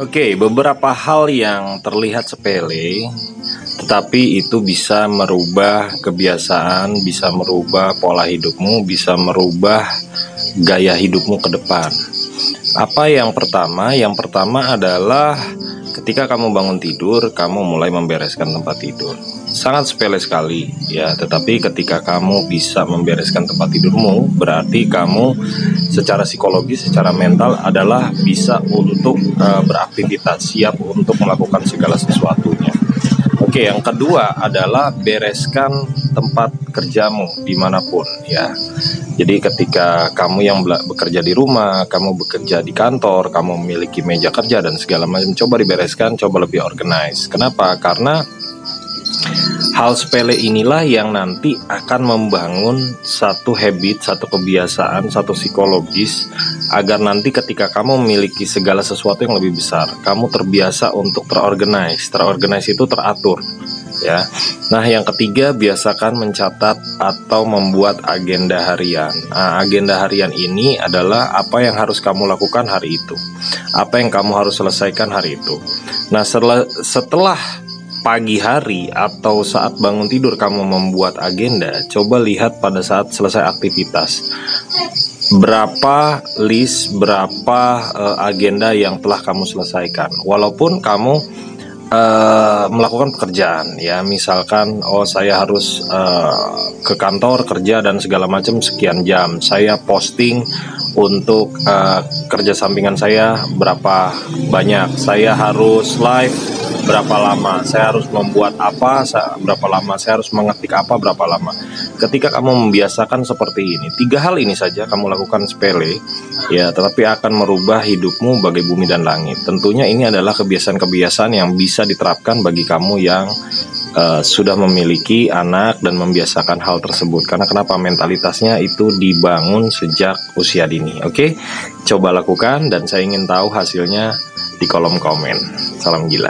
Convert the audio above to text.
Oke, beberapa hal yang terlihat sepele, tetapi itu bisa merubah kebiasaan, bisa merubah pola hidupmu, bisa merubah gaya hidupmu ke depan. Apa yang pertama? Yang pertama adalah ketika kamu bangun tidur, kamu mulai membereskan tempat tidur. Sangat sepele sekali ya, tetapi ketika kamu bisa membereskan tempat tidurmu, berarti kamu secara psikologis, secara mental adalah bisa untuk beraktivitas, siap untuk melakukan segala sesuatunya. Oke, yang kedua adalah bereskan tempat kerjamu dimanapun ya. Jadi ketika kamu yang bekerja di rumah, kamu bekerja di kantor, kamu memiliki meja kerja dan segala macam, coba dibereskan, coba lebih organize. Kenapa? Karena hal sepele inilah yang nanti akan membangun satu habit, satu kebiasaan, satu psikologis, agar nanti ketika kamu memiliki segala sesuatu yang lebih besar, kamu terbiasa untuk terorganize. Terorganize itu teratur ya. Nah, yang ketiga, biasakan mencatat atau membuat agenda harian. Nah, agenda harian ini adalah apa yang harus kamu lakukan hari itu, apa yang kamu harus selesaikan hari itu. Nah, setelah pagi hari atau saat bangun tidur kamu membuat agenda, coba lihat pada saat selesai aktivitas, berapa list, berapa agenda yang telah kamu selesaikan. Walaupun kamu melakukan pekerjaan ya, misalkan saya harus ke kantor kerja dan segala macam sekian jam, saya posting untuk kerja sampingan saya berapa banyak, saya harus live berapa lama, saya harus membuat apa berapa lama, saya harus mengetik apa berapa lama. Ketika kamu membiasakan seperti ini, 3 hal ini saja kamu lakukan sepele ya, tetapi akan merubah hidupmu bagai bumi dan langit. Tentunya ini adalah kebiasaan-kebiasaan yang bisa diterapkan bagi kamu yang sudah memiliki anak dan membiasakan hal tersebut. Karena kenapa? Mentalitasnya itu dibangun sejak usia dini. Oke, coba lakukan dan saya ingin tahu hasilnya di kolom komen. Salam gila.